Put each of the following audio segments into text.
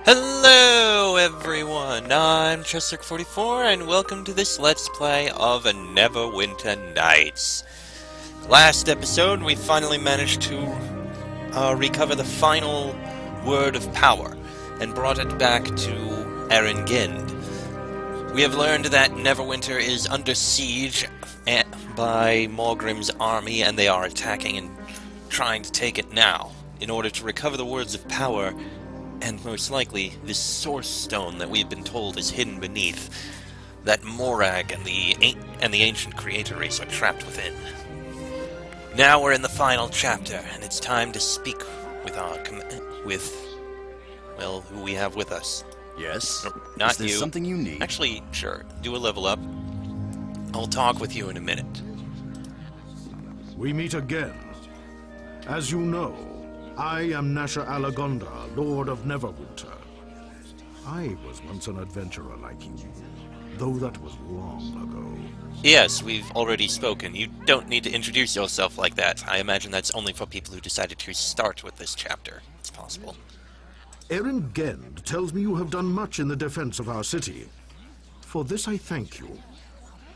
Hello everyone, I'm Chester44 and welcome to this Let's Play of Neverwinter Nights. Last episode we finally managed to recover the final word of power and brought it back to Erengend. We have learned that Neverwinter is under siege by Morgrim's army and they are attacking and trying to take it now. In order to recover the words of power, and most likely, this source stone that we've been told is hidden beneath, that Morag and the ancient creator race are trapped within. Now we're in the final chapter, and it's time to speak with who we have with us. Yes? No, not Is there you. something you need? Actually, sure. Do a level up. I'll talk with you in a minute. We meet again. As you know, I am Nasha Alagonda, Lord of Neverwinter. I was once an adventurer like you, though that was long ago. Yes, we've already spoken. You don't need to introduce yourself like that. I imagine that's only for people who decided to start with this chapter. It's possible. Erengend tells me you have done much in the defense of our city. For this I thank you,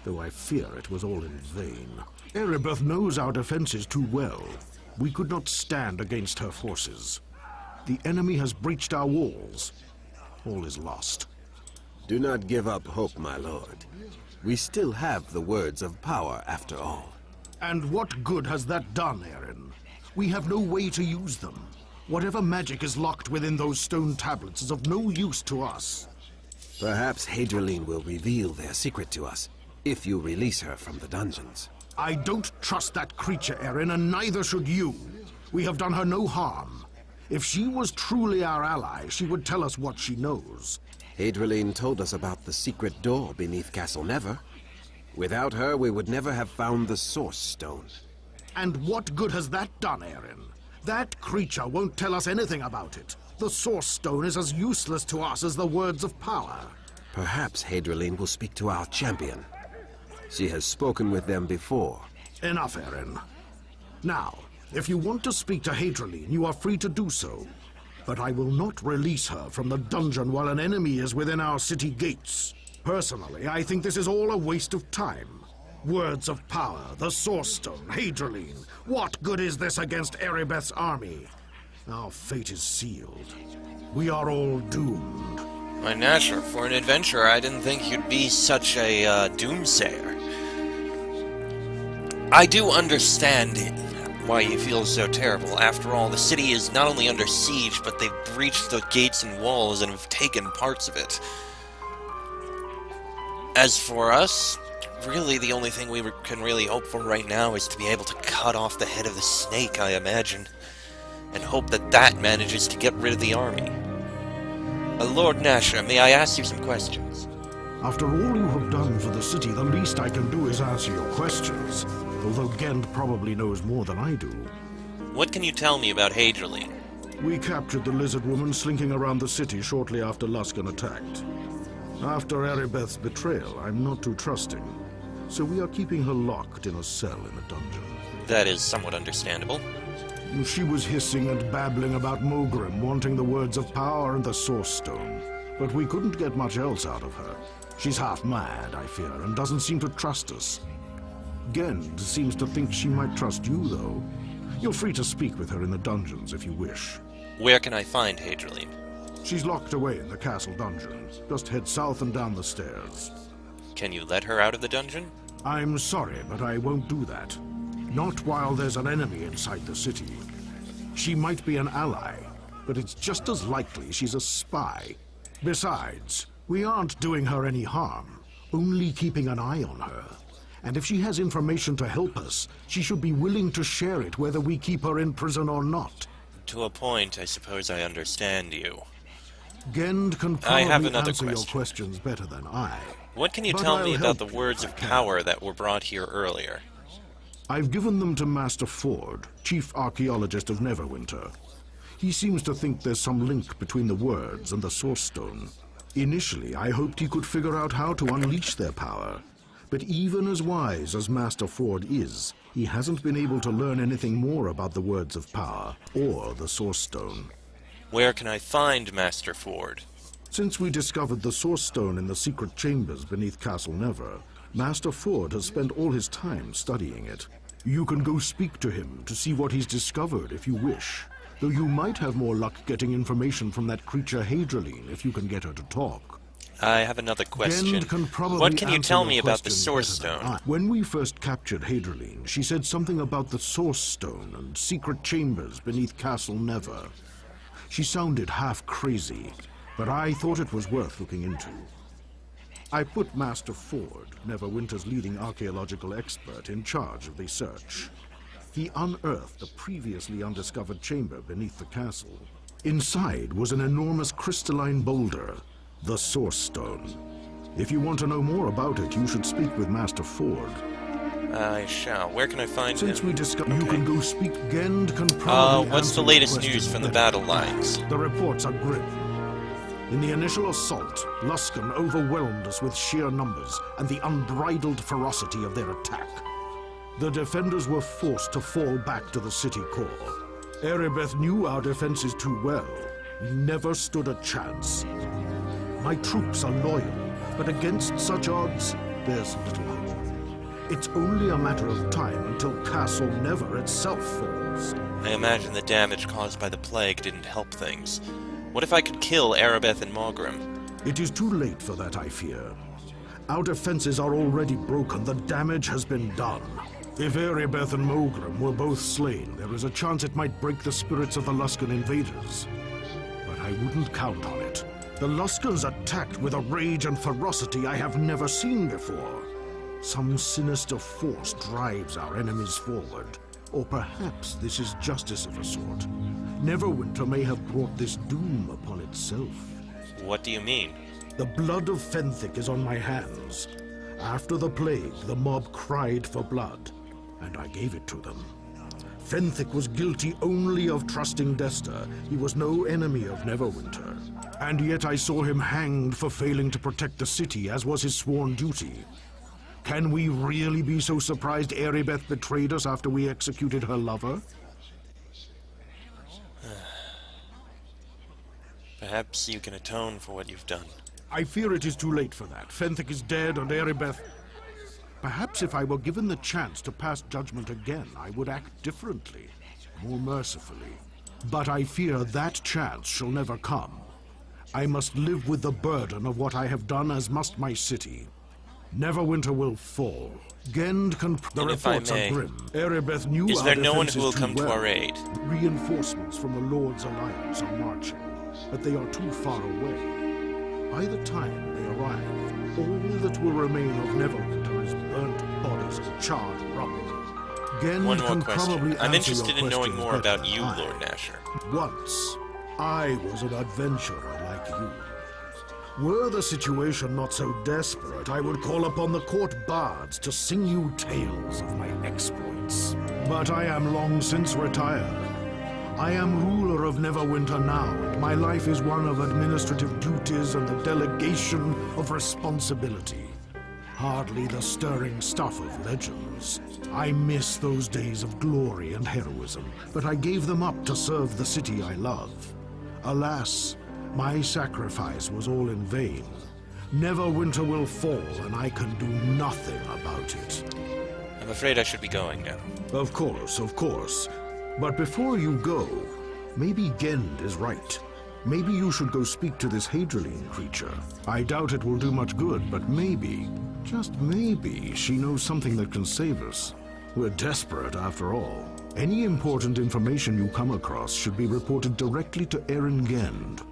though I fear it was all in vain. Erebeth knows our defenses too well. We could not stand against her forces. The enemy has breached our walls. All is lost. Do not give up hope, my lord. We still have the words of power, after all. And what good has that done, Eren? We have no way to use them. Whatever magic is locked within those stone tablets is of no use to us. Perhaps Hadrian will reveal their secret to us, if you release her from the dungeons. I don't trust that creature, Eren, and neither should you. We have done her no harm. If she was truly our ally, she would tell us what she knows. Hadrian told us about the secret door beneath Castle Never. Without her, we would never have found the Source Stone. And what good has that done, Eren? That creature won't tell us anything about it. The Source Stone is as useless to us as the words of power. Perhaps Hadrian will speak to our champion. She has spoken with them before. Enough, Eren. Now, if you want to speak to Hadrian, you are free to do so. But I will not release her from the dungeon while an enemy is within our city gates. Personally, I think this is all a waste of time. Words of power, the Source Stone, Hadrian. What good is this against Erebeth's army? Our fate is sealed. We are all doomed. My Nasher, for an adventurer, I didn't think you'd be such a doomsayer. I do understand why you feel so terrible. After all, the city is not only under siege, but they've breached the gates and walls and have taken parts of it. As for us, really the only thing we can really hope for right now is to be able to cut off the head of the snake, I imagine, and hope that that manages to get rid of the army. Lord Nasha, may I ask you some questions? After all you have done for the city, the least I can do is answer your questions. Although Gend probably knows more than I do. What can you tell me about Hadrian? We captured the lizard woman slinking around the city shortly after Luskan attacked. After Erebeth's betrayal, I'm not too trusting. So we are keeping her locked in a cell in a dungeon. That is somewhat understandable. She was hissing and babbling about Morgrim wanting the words of power and the Source Stone. But we couldn't get much else out of her. She's half mad, I fear, and doesn't seem to trust us. Gend seems to think she might trust you, though. You're free to speak with her in the dungeons if you wish. Where can I find Hadrian? She's locked away in the castle dungeon. Just head south and down the stairs. Can you let her out of the dungeon? I'm sorry, but I won't do that. Not while there's an enemy inside the city. She might be an ally, but it's just as likely she's a spy. Besides, we aren't doing her any harm, only keeping an eye on her. And if she has information to help us, she should be willing to share it whether we keep her in prison or not. To a point, I suppose I understand you. Gend can I have probably another answer your question. questions better than I. What can you But tell I'll me about the help you words if of I can. power that were brought here earlier? I've given them to Master Ford, Chief Archaeologist of Neverwinter. He seems to think there's some link between the words and the Source Stone. Initially, I hoped he could figure out how to unleash their power. But even as wise as Master Ford is, he hasn't been able to learn anything more about the words of power or the Source Stone. Where can I find Master Ford? Since we discovered the Source Stone in the secret chambers beneath Castle Never, Master Ford has spent all his time studying it. You can go speak to him to see what he's discovered if you wish. Though you might have more luck getting information from that creature Hadraline if you can get her to talk. I have another question. What can you tell me about the Source Stone? When we first captured Hadraline, she said something about the Source Stone and secret chambers beneath Castle Never. She sounded half crazy, but I thought it was worth looking into. I put Master Ford, Neverwinter's leading archaeological expert, in charge of the search. He unearthed a previously undiscovered chamber beneath the castle. Inside was an enormous crystalline boulder, the Source Stone. If you want to know more about it, you should speak with Master Ford. I shall. Where can I find him? Since we discovered, you can go speak. Gend can probably what's the latest news from the battle lines? The reports are grim. In the initial assault, Luskan overwhelmed us with sheer numbers and the unbridled ferocity of their attack. The defenders were forced to fall back to the city core. Erebeth knew our defenses too well. We never stood a chance. My troops are loyal, but against such odds, there's little hope. It's only a matter of time until Castle Never itself falls. I imagine the damage caused by the plague didn't help things. What if I could kill Erebeth and Morgrim? It is too late for that, I fear. Our defenses are already broken. The damage has been done. If Erebeth and Morgrim were both slain, there is a chance it might break the spirits of the Luskan invaders. But I wouldn't count on it. The Luskans attacked with a rage and ferocity I have never seen before. Some sinister force drives our enemies forward. Or perhaps this is justice of a sort. Neverwinter may have brought this doom upon itself. What do you mean? The blood of Fenthic is on my hands. After the plague, the mob cried for blood, and I gave it to them. Fenthic was guilty only of trusting Desta. He was no enemy of Neverwinter. And yet I saw him hanged for failing to protect the city, as was his sworn duty. Can we really be so surprised Erebeth betrayed us after we executed her lover? Perhaps you can atone for what you've done. I fear it is too late for that. Fenthic is dead and Erebeth... Perhaps if I were given the chance to pass judgment again, I would act differently, more mercifully. But I fear that chance shall never come. I must live with the burden of what I have done, as must my city. Neverwinter will fall. Gend can... The reports are grim. Erebeth knew Is our there no one who defenses will too come to well. our aid? Reinforcements from the Lord's Alliance are marching, but they are too far away. By the time they arrive, all that will remain of Neverwinter is burnt bodies and charred rubble. Gend One more can question. probably I'm answer interested your in knowing questions more better about you, than I. Lord Nasher. Once, I was an adventurer like you. Were the situation not so desperate, I would call upon the court bards to sing you tales of my exploits. But I am long since retired. I am ruler of Neverwinter now, and my life is one of administrative duties and the delegation of responsibility. Hardly the stirring stuff of legends. I miss those days of glory and heroism, but I gave them up to serve the city I love. Alas, my sacrifice was all in vain. Neverwinter will fall, and I can do nothing about it. I'm afraid I should be going now. Of course, of course. But before you go, maybe Gend is right. Maybe you should go speak to this Hadraline creature. I doubt it will do much good, but maybe, just maybe, she knows something that can save us. We're desperate, after all. Any important information you come across should be reported directly to Aaron Gend.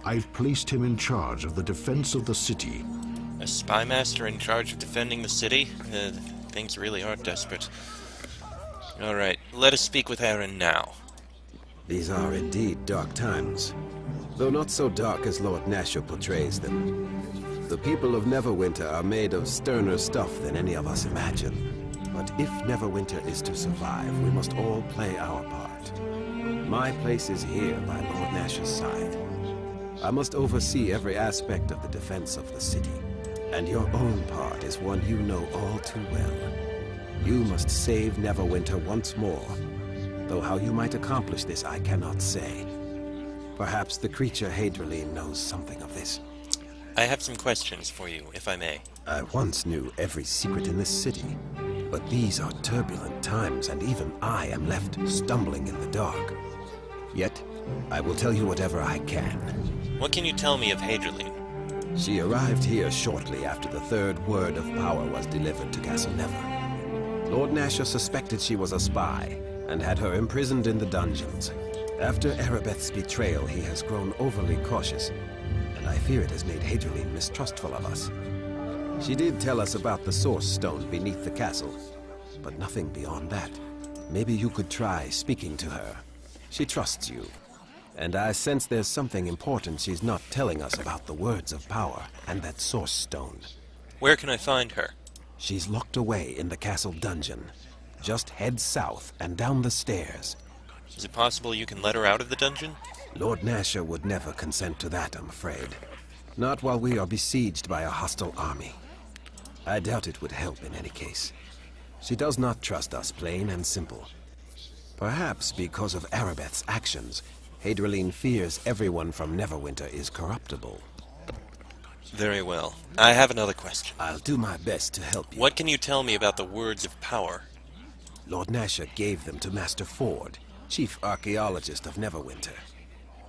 I've placed him in charge of the defense of the city. A spy master in charge of defending the city? Things really are desperate. Alright, let us speak with Aaron now. These are indeed dark times, though not so dark as Lord Nasher portrays them. The people of Neverwinter are made of sterner stuff than any of us imagine. But if Neverwinter is to survive, we must all play our part. My place is here by Lord Nasher's side. I must oversee every aspect of the defense of the city. And your own part is one you know all too well. You must save Neverwinter once more. Though how you might accomplish this, I cannot say. Perhaps the creature Hadrian knows something of this. I have some questions for you, if I may. I once knew every secret in this city, but these are turbulent times, and even I am left stumbling in the dark. Yet, I will tell you whatever I can. What can you tell me of Hadrian? She arrived here shortly after the third word of power was delivered to Castle Never. Lord Nasher suspected she was a spy, and had her imprisoned in the dungeons. After Erebeth's betrayal, he has grown overly cautious, and I fear it has made Hadrian mistrustful of us. She did tell us about the Source Stone beneath the castle, but nothing beyond that. Maybe you could try speaking to her. She trusts you, and I sense there's something important she's not telling us about the words of power and that Source Stone. Where can I find her? She's locked away in the castle dungeon. Just head south and down the stairs. Is it possible you can let her out of the dungeon? Lord Nasher would never consent to that, I'm afraid. Not while we are besieged by a hostile army. I doubt it would help in any case. She does not trust us, plain and simple. Perhaps because of Erebeth's actions, Hadrian fears everyone from Neverwinter is corruptible. Very well. I have another question. I'll do my best to help you. What can you tell me about the words of power? Lord Nasher gave them to Master Ford, chief archaeologist of Neverwinter.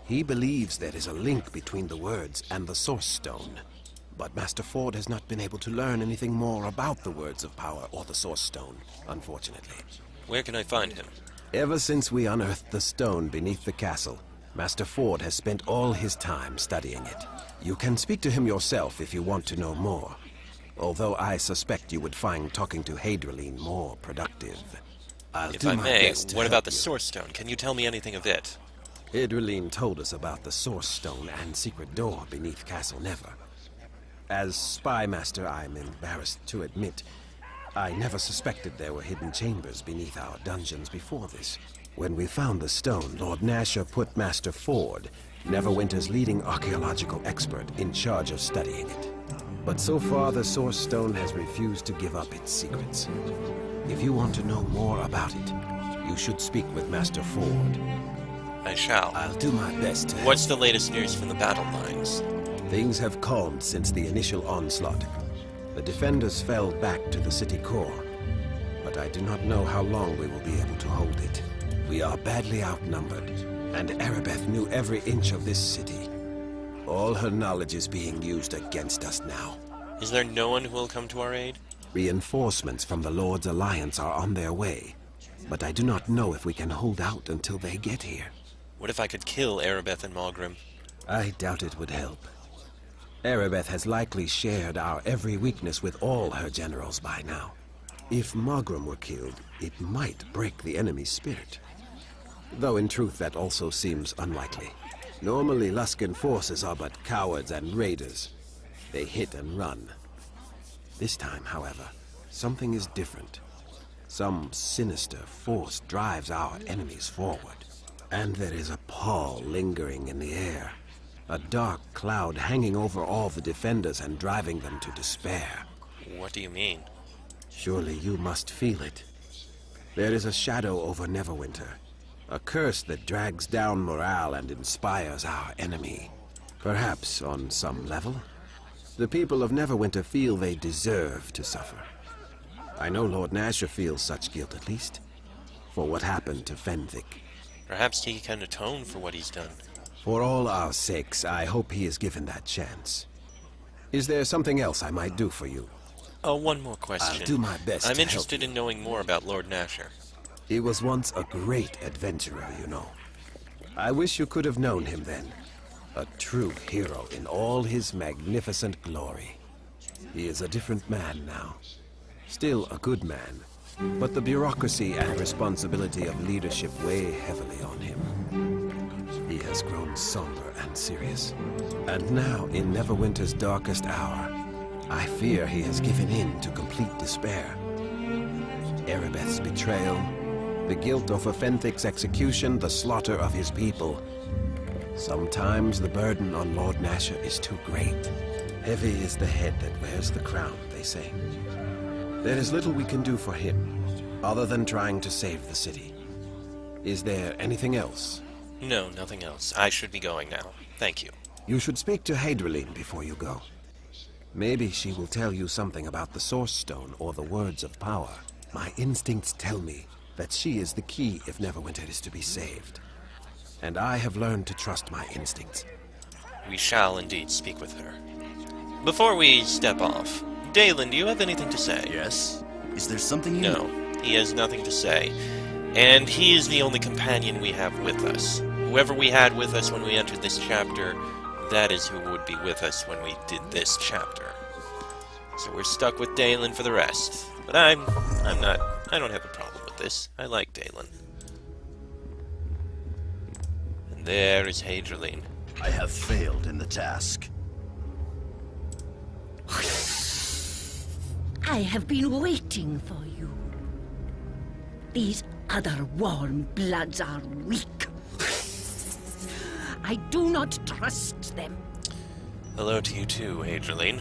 He believes there is a link between the words and the Source Stone. But Master Ford has not been able to learn anything more about the words of power or the Source Stone, unfortunately. Where can I find him? Ever since we unearthed the stone beneath the castle, Master Ford has spent all his time studying it. You can speak to him yourself if you want to know more, although I suspect you would find talking to Hadrian more productive. If I may, what about the Source Stone? Can you tell me anything of it? Hadrian told us about the Source Stone and secret door beneath Castle Never. As Spy Master, I'm embarrassed to admit, I never suspected there were hidden chambers beneath our dungeons before this. When we found the stone, Lord Nasher put Master Ford, Neverwinter's leading archaeological expert, in charge of studying it. But so far, the Source Stone has refused to give up its secrets. If you want to know more about it, you should speak with Master Ford. I shall. I'll do my best to help. What's the latest news from the battle lines? Things have calmed since the initial onslaught. The defenders fell back to the city core, but I do not know how long we will be able to hold it. We are badly outnumbered, and Erebeth knew every inch of this city. All her knowledge is being used against us now. Is there no one who will come to our aid? Reinforcements from the Lord's Alliance are on their way, but I do not know if we can hold out until they get here. What if I could kill Erebeth and Malgrim? I doubt it would help. Erebeth has likely shared our every weakness with all her generals by now. If Malgrim were killed, it might break the enemy's spirit. Though in truth that also seems unlikely. Normally Luskan forces are but cowards and raiders. They hit and run. This time, however, something is different. Some sinister force drives our enemies forward. And there is a pall lingering in the air. A dark cloud hanging over all the defenders and driving them to despair. What do you mean? Surely you must feel it. There is a shadow over Neverwinter. A curse that drags down morale and inspires our enemy. Perhaps on some level, the people of Neverwinter feel they deserve to suffer. I know Lord Nasher feels such guilt at least, for what happened to Fenvic. Perhaps he can atone for what he's done. For all our sakes, I hope he is given that chance. Is there something else I might do for you? Oh, one more question. I'll do my best I'm to interested help in knowing more about Lord Nasher. He was once a great adventurer, you know. I wish you could have known him then. A true hero in all his magnificent glory. He is a different man now. Still a good man, but the bureaucracy and responsibility of leadership weigh heavily on him. He has grown somber and serious. And now, in Neverwinter's darkest hour, I fear he has given in to complete despair. Erebeth's betrayal, the guilt over Fenthic's execution, the slaughter of his people. Sometimes the burden on Lord Nasher is too great. Heavy is the head that wears the crown, they say. There is little we can do for him, other than trying to save the city. Is there anything else? No, nothing else. I should be going now. Thank you. You should speak to Hadriline before you go. Maybe she will tell you something about the Source Stone or the Words of Power. My instincts tell me that she is the key if Neverwinter is to be saved. And I have learned to trust my instincts. We shall indeed speak with her. Before we step off, Dalen, do you have anything to say? Yes? Is there something you... No, he has nothing to say. And he is the only companion we have with us. Whoever we had with us when we entered this chapter, that is who would be with us when we did this chapter. So we're stuck with Dalen for the rest. But I don't have a problem with this. I like Dalen. And there is Hadriline. I have failed in the task. I have been waiting for you. These other warm bloods are weak. I do not trust them. Hello to you too, Hadriline.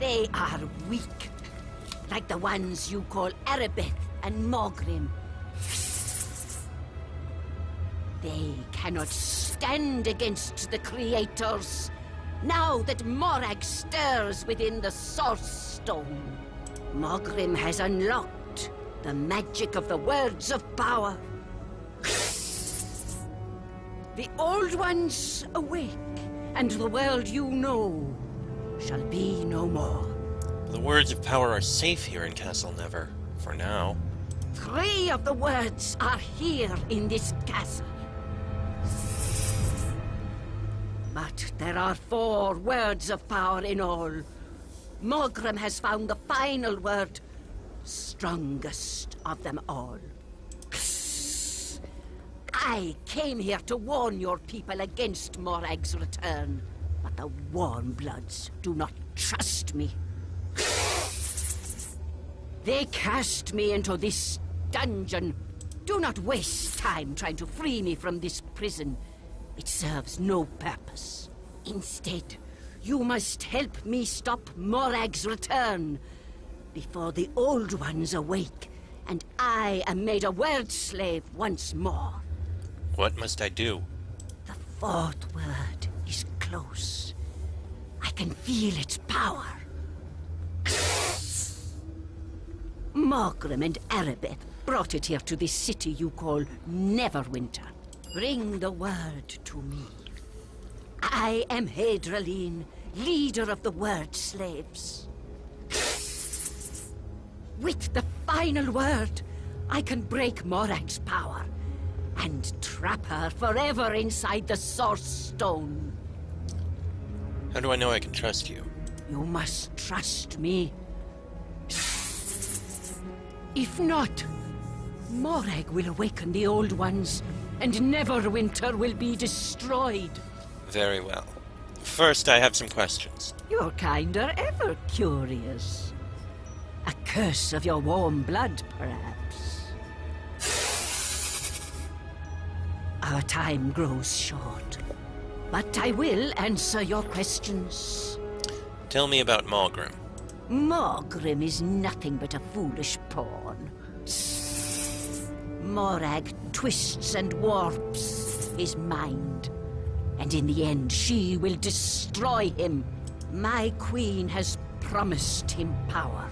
They are weak. Like the ones you call Erebeth and Mogrim. They cannot stand against the creators. Now that Morag stirs within the Source Stone, Mogrim has unlocked the magic of the Words of Power. The Old Ones awake, and the world you know shall be no more. The Words of Power are safe here in Castle Never, for now. 3 of the words are here in this castle. But there are 4 words of power in all. Mogrim has found the final word, strongest of them all. I came here to warn your people against Morag's return, but the Warmbloods do not trust me. They cast me into this dungeon. Do not waste time trying to free me from this prison. It serves no purpose. Instead, you must help me stop Morag's return before the Old Ones awake and I am made a word slave once more. What must I do? The 4th word is close. I can feel its power. Mogrim and Erebeth brought it here to this city you call Neverwinter. Bring the word to me. I am Hadriline, leader of the Word Slaves. With the final word, I can break Morag's power and trap her forever inside the Source Stone. How do I know I can trust you? You must trust me. If not, Morag will awaken the Old Ones, and Neverwinter will be destroyed. Very well. First, I have some questions. You're kinder ever curious. A curse of your warm blood, perhaps. Our time grows short, but I will answer your questions. Tell me about Mogrim. Mogrim is nothing but a foolish pawn. Morag twists and warps his mind, and in the end she will destroy him. My queen has promised him power.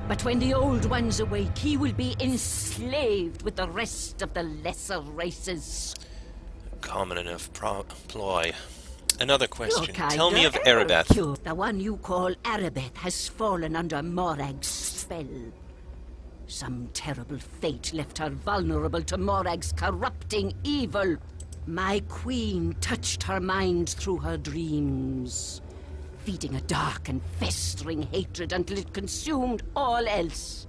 But when the Old Ones awake, he will be enslaved with the rest of the lesser races. Common enough ploy. Another question. You're Tell me of kinda ever Erebeth. cute. The one you call Erebeth has fallen under Morag's spell. Some terrible fate left her vulnerable to Morag's corrupting evil. My queen touched her mind through her dreams, feeding a dark and festering hatred until it consumed all else.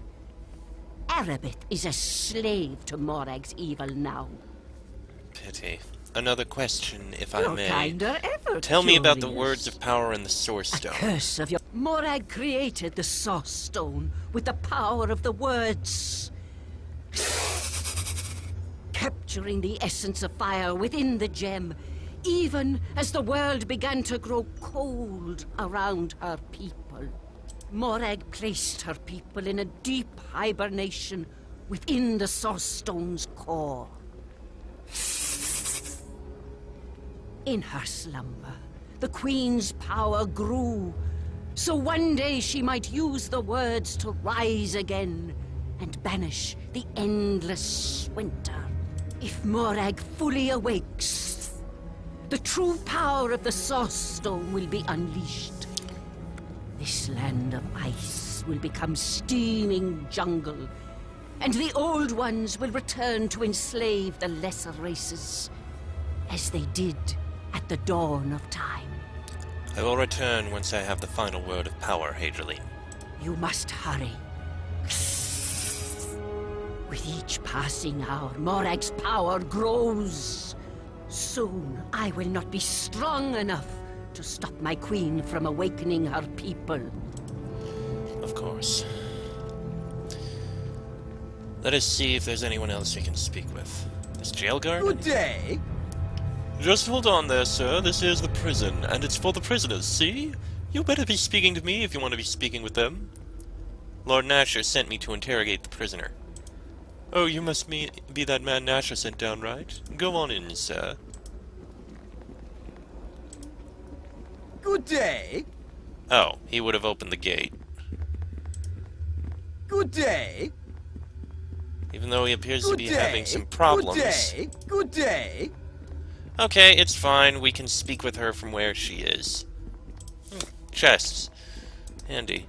Erebeth is a slave to Morag's evil now. Pity. Another question, if I You're may. kinder ever Tell me about the curious. Words of Power in the Source A Stone. curse of your... Morag created the Source Stone with the power of the words. Capturing the essence of fire within the gem, even as the world began to grow cold around her people. Morag placed her people in a deep hibernation within the Source Stone's core. In her slumber, the Queen's power grew, so one day she might use the words to rise again and banish the endless winter. If Morag fully awakes, the true power of the Source Stone will be unleashed. This land of ice will become steaming jungle, and the Old Ones will return to enslave the lesser races, as they did at the dawn of time. I will return once I have the final word of power, Hadrian. You must hurry. With each passing hour, Morag's power grows. Soon, I will not be strong enough to stop my queen from awakening her people. Of course. Let us see if there's anyone else we can speak with. This jail guard? Good day. Just hold on there, sir. This is the prison, and it's for the prisoners, see? You better be speaking to me if you want to be speaking with them. Lord Nasher sent me to interrogate the prisoner. Oh, you must be that man Nasher sent down, right? Go on in, sir. Good day. Oh, he would have opened the gate. Good day. Even though he appears to Good be day. having some problems. Good day. Good day. Okay, it's fine. We can speak with her from where she is. Chests. Handy.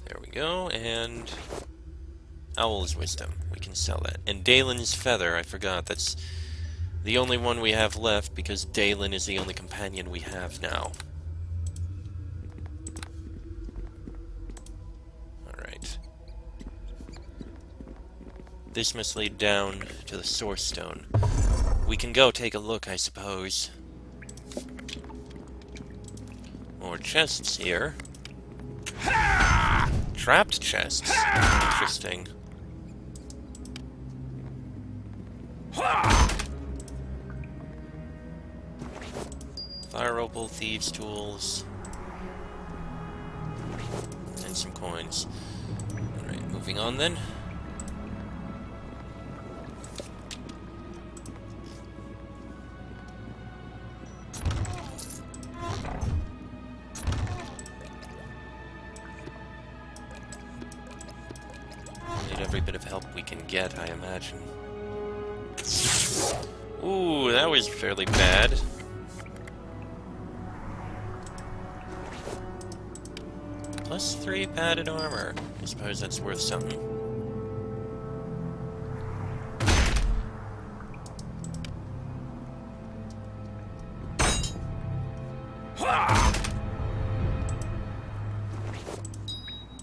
There we go, and Owl's Wisdom. We can sell that. And Dalen's Feather, I forgot. That's the only one we have left, because Dalen is the only companion we have now. Alright. This must lead down to the Source Stone. We can go take a look, I suppose. More chests here. Trapped chests. Interesting. Fire opal, thieves' tools, and some coins. Alright, moving on then. Need every bit of help we can get, I imagine. Ooh, that was fairly bad. +3 padded armor. I suppose that's worth something.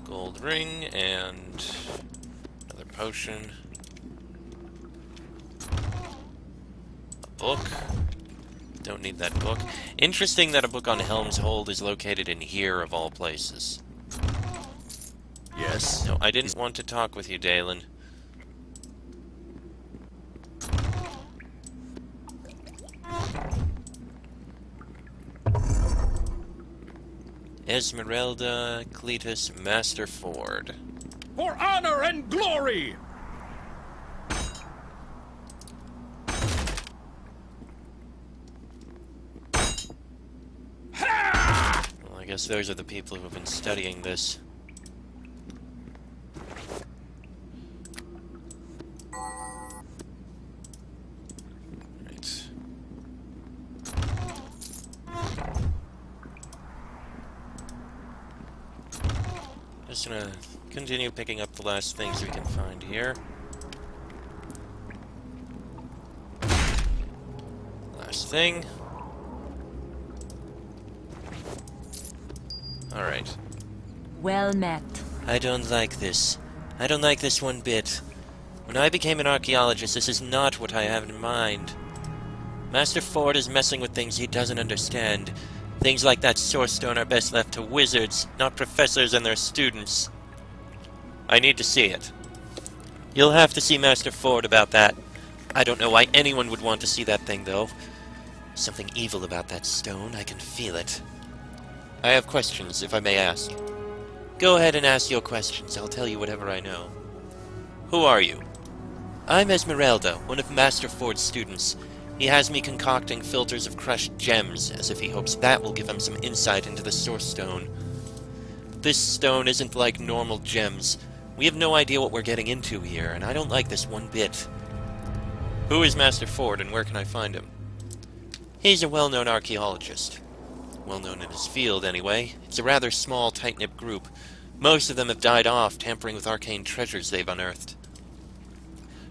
Gold ring and another potion. A book. Don't need that book. Interesting that a book on Helm's Hold is located in here of all places. Yes? No, I didn't want to talk with you, Dalen. Esmeralda, Cletus, Master Ford. For honor and glory. Well, I guess those are the people who have been studying this. Right. Just gonna continue picking up the last things we can find here. Last thing. Alright. Well met. I don't like this. I don't like this one bit. When I became an archaeologist, this is not what I have in mind. Master Ford is messing with things he doesn't understand. Things like that Source Stone are best left to wizards, not professors and their students. I need to see it. You'll have to see Master Ford about that. I don't know why anyone would want to see that thing, though. Something evil about that stone, I can feel it. I have questions, if I may ask. Go ahead and ask your questions. I'll tell you whatever I know. Who are you? I'm Esmeralda, one of Master Ford's students. He has me concocting filters of crushed gems, as if he hopes that will give him some insight into the Source Stone. This stone isn't like normal gems. We have no idea what we're getting into here, and I don't like this one bit. Who is Master Ford, and where can I find him? He's a well-known archaeologist. Well-known in his field, anyway. It's a rather small, tight-knit group. Most of them have died off, tampering with arcane treasures they've unearthed.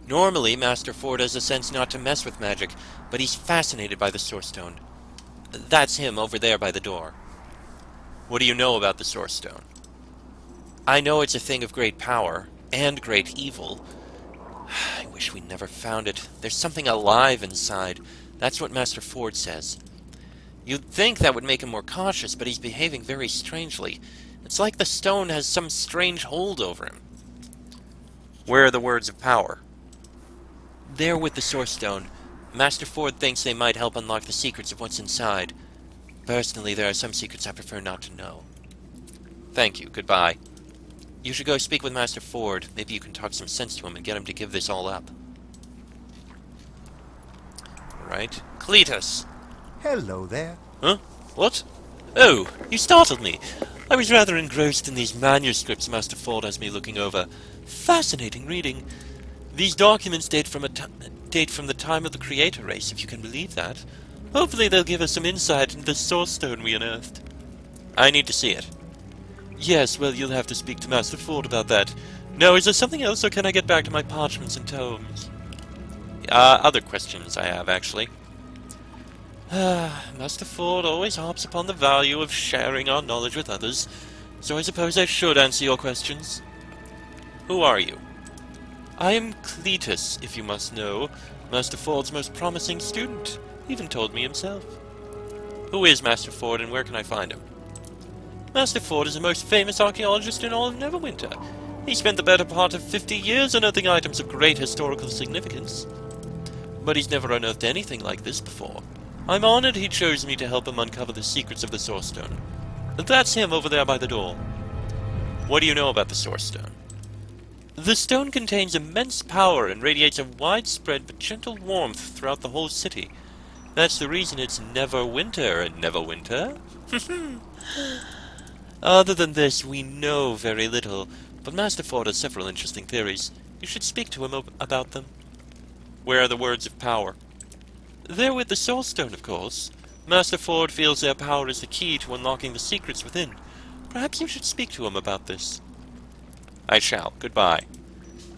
Normally, Master Ford has a sense not to mess with magic, but he's fascinated by the Source Stone. That's him over there by the door. What do you know about the Source Stone? I know it's a thing of great power, and great evil. I wish we never found it. There's something alive inside. That's what Master Ford says. You'd think that would make him more cautious, but he's behaving very strangely. It's like the stone has some strange hold over him. Where are the words of power? They're with the Source Stone. Master Ford thinks they might help unlock the secrets of what's inside. Personally, there are some secrets I prefer not to know. Thank you. Goodbye. You should go speak with Master Ford. Maybe you can talk some sense to him and get him to give this all up. Right. Cletus! Hello there. Huh? What? Oh, you startled me. I was rather engrossed in these manuscripts Master Ford has me looking over. Fascinating reading. These documents date from the time of the Creator race, if you can believe that. Hopefully they'll give us some insight into the Source Stone we unearthed. I need to see it. Yes, well, you'll have to speak to Master Ford about that. Now, is there something else, or can I get back to my parchments and tomes? Other questions I have, actually. Master Ford always harps upon the value of sharing our knowledge with others, so I suppose I should answer your questions. Who are you? I am Cletus, if you must know, Master Ford's most promising student. He even told me himself. Who is Master Ford, and where can I find him? Master Ford is the most famous archaeologist in all of Neverwinter. He spent the better part of 50 years unearthing items of great historical significance. But he's never unearthed anything like this before. I'm honored he chose me to help him uncover the secrets of the Source Stone. That's him over there by the door. What do you know about the Source Stone? The stone contains immense power and radiates a widespread but gentle warmth throughout the whole city. That's the reason it's Neverwinter and Neverwinter. Other than this, we know very little, but Master Ford has several interesting theories. You should speak to him about them. Where are the words of power? They're with the Soul Stone, of course. Master Ford feels their power is the key to unlocking the secrets within. Perhaps you should speak to him about this. I shall. Goodbye.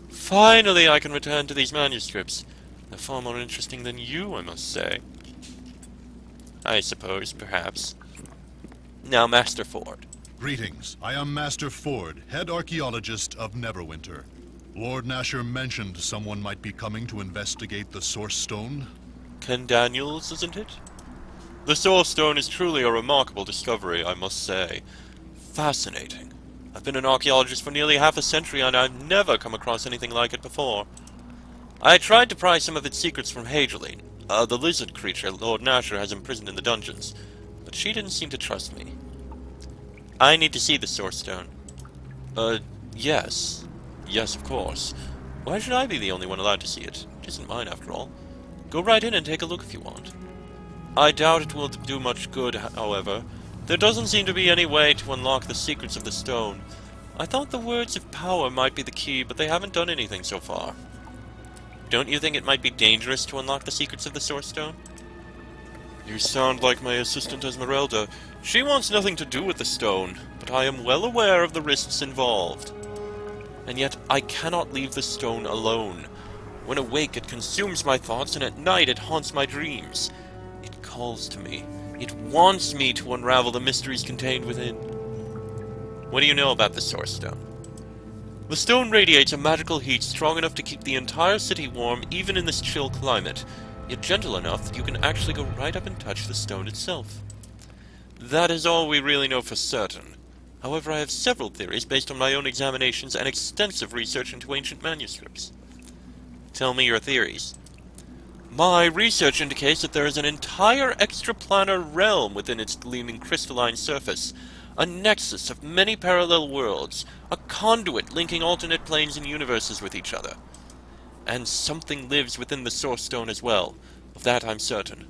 Finally, I can return to these manuscripts. They're far more interesting than you, I must say. I suppose, perhaps. Now, Master Ford. Greetings. I am Master Ford, head archaeologist of Neverwinter. Lord Nasher mentioned someone might be coming to investigate the Source Stone. Ken Daniels, isn't it? The Source Stone is truly a remarkable discovery, I must say. Fascinating. I've been an archaeologist for nearly half a century, and I've never come across anything like it before. I tried to pry some of its secrets from Hageline, the lizard creature Lord Nasher has imprisoned in the dungeons, but she didn't seem to trust me. I need to see the Source Stone. Yes. Yes, of course. Why should I be the only one allowed to see it? It isn't mine, after all. Go right in and take a look if you want. I doubt it will do much good, however. There doesn't seem to be any way to unlock the secrets of the stone. I thought the words of power might be the key, but they haven't done anything so far. Don't you think it might be dangerous to unlock the secrets of the Source Stone? You sound like my assistant Esmeralda. She wants nothing to do with the stone, but I am well aware of the risks involved. And yet I cannot leave the stone alone. When awake, it consumes my thoughts, and at night it haunts my dreams. It calls to me. It wants me to unravel the mysteries contained within. What do you know about the Source Stone? The stone radiates a magical heat strong enough to keep the entire city warm, even in this chill climate, yet gentle enough that you can actually go right up and touch the stone itself. That is all we really know for certain. However, I have several theories based on my own examinations and extensive research into ancient manuscripts. Tell me your theories. My research indicates that there is an entire extraplanar realm within its gleaming crystalline surface, A nexus of many parallel worlds, a conduit linking alternate planes and universes with each other. And something lives within the Source Stone as well. Of that I'm certain.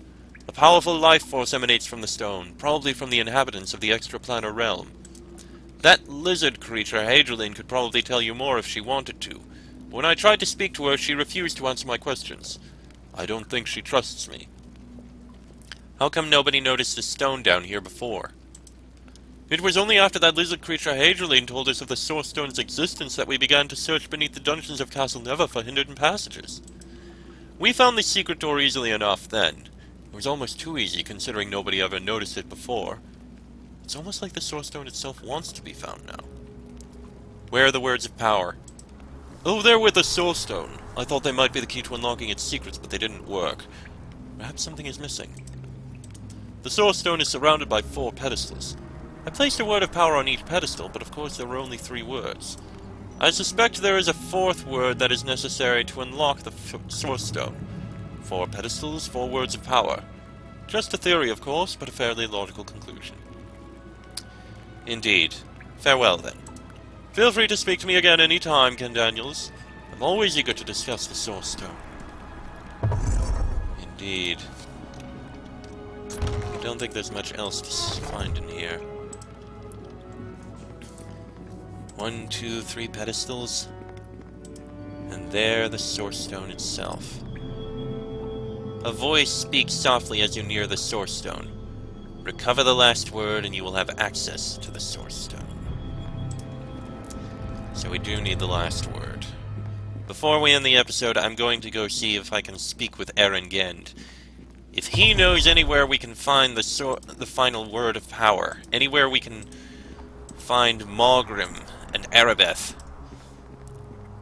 A powerful life force emanates from the stone, probably from the inhabitants of the extraplanar realm. That lizard creature, Hadrian, could probably tell you more if she wanted to. When I tried to speak to her, she refused to answer my questions. I don't think she trusts me. How come nobody noticed the stone down here before? It was only after that lizard creature Hadrian told us of the Source Stone's existence that we began to search beneath the dungeons of Castle Never for hidden passages. We found the secret door easily enough then. It was almost too easy considering nobody ever noticed it before. It's almost like the Source Stone itself wants to be found now. Where are the words of power? Oh, they're with the Source Stone. I thought they might be the key to unlocking its secrets, but they didn't work. Perhaps something is missing. The Source Stone is surrounded by 4 pedestals. I placed a word of power on each pedestal, but of course there were only 3 words. I suspect there is a 4th word that is necessary to unlock the Source Stone. 4 pedestals, 4 words of power. Just a theory, of course, but a fairly logical conclusion. Indeed. Farewell, then. Feel free to speak to me again any time, Ken Daniels. I'm always eager to discuss the Source Stone. Indeed. I don't think there's much else to find in here. 1, 2, 3 pedestals. And there the Source Stone itself. A voice speaks softly as you near the Source Stone. Recover the last word and you will have access to the Source Stone. So we do need the last word. Before we end the episode, I'm going to go see if I can speak with Aaron Gend. If he knows anywhere we can find the final word of power, anywhere we can find Mogrim and Arabeth,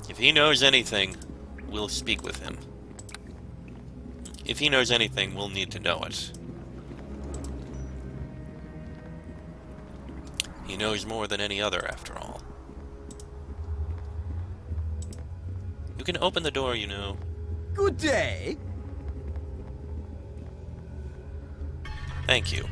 if he knows anything, we'll speak with him. If he knows anything, we'll need to know it. He knows more than any other, after all. You can open the door, you know. Good day. Thank you.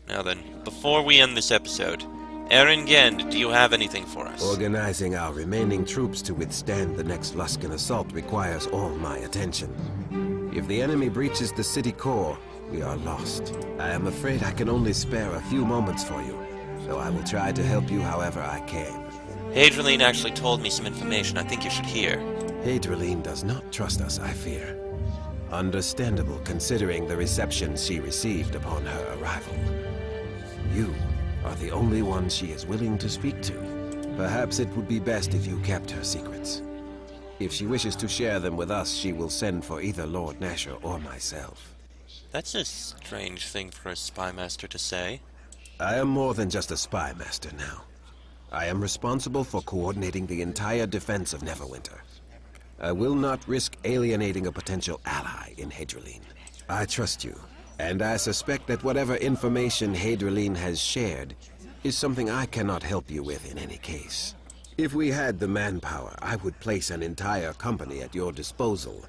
Now then, before we end this episode, Aaron Gend, do you have anything for us? Organizing our remaining troops to withstand the next Luskan assault requires all my attention. If the enemy breaches the city core, we are lost. I am afraid I can only spare a few moments for you, so I will try to help you however I can. Hadrian actually told me some information I think you should hear. Hadrian does not trust us, I fear. Understandable considering the reception she received upon her arrival. You are the only one she is willing to speak to. Perhaps it would be best if you kept her secrets. If she wishes to share them with us, she will send for either Lord Nasher or myself. That's a strange thing for a spy master to say. I am more than just a spy master now. I am responsible for coordinating the entire defense of Neverwinter. I will not risk alienating a potential ally in Hadrian. I trust you, and I suspect that whatever information Hadrian has shared is something I cannot help you with in any case. If we had the manpower, I would place an entire company at your disposal.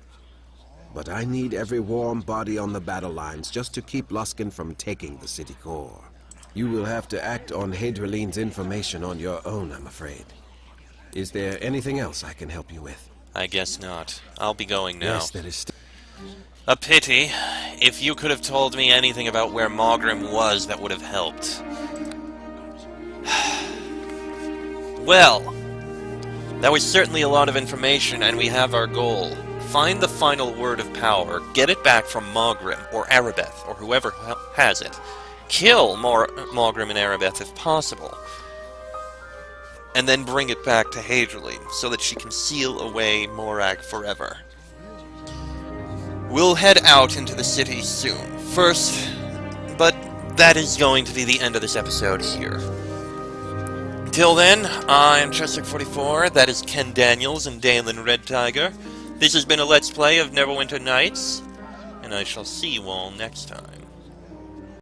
But I need every warm body on the battle lines just to keep Luskan from taking the city core. You will have to act on Hadrian's information on your own, I'm afraid. Is there anything else I can help you with? I guess not. I'll be going now. Yes, that is A pity. If you could have told me anything about where Mogrim was, that would have helped. Well, that was certainly a lot of information, and we have our goal. Find the final word of power, get it back from Mogrim, or Arabeth, or whoever has it. Kill Mogrim and Arabeth if possible. And then bring it back to Hadrian, so that she can seal away Morag forever. We'll head out into the city soon. First, but that is going to be the end of this episode here. Until then, I'm Chester44, that is Ken Daniels and Dalen Red Tiger. This has been a Let's Play of Neverwinter Nights, and I shall see you all next time.